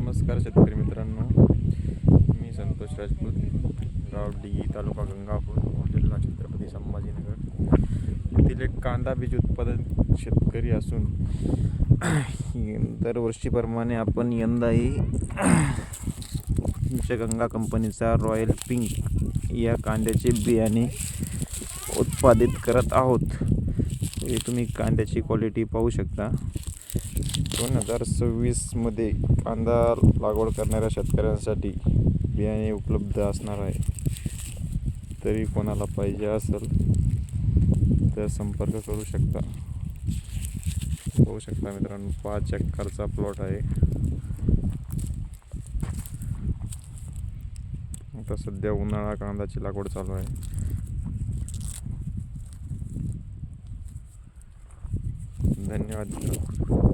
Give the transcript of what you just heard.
नमस्कार शेतकरी मित्रांनो, मी संतोष राजपूत, गाव डी, तालुका गंगापूर, जिल्हा छत्रपती संभाजीनगर येथील एक कांदा बीज उत्पादन शेतकरी असून दरवर्षीप्रमाणे आपण यंदाही गंगा कंपनीचा रॉयल पिंक या कांद्याचे बियाणे उत्पादित करत आहोत। हे तुम्ही कांद्याची क्वालिटी पाहू शकता। 2026 मध्ये कांदा लागवड करणाऱ्या शेतकऱ्यांसाठी बियाणे उपलब्ध असणार आहे। तरी कोणाला पाहिजे असेल तर संपर्क करू शकता। पाहू शकता मित्रांनो, 5 एकरचा प्लॉट आहे। आता सध्या उन्हाळा कांद्याची लागवड चालू आहे। धन्यवाद मित्रांनो।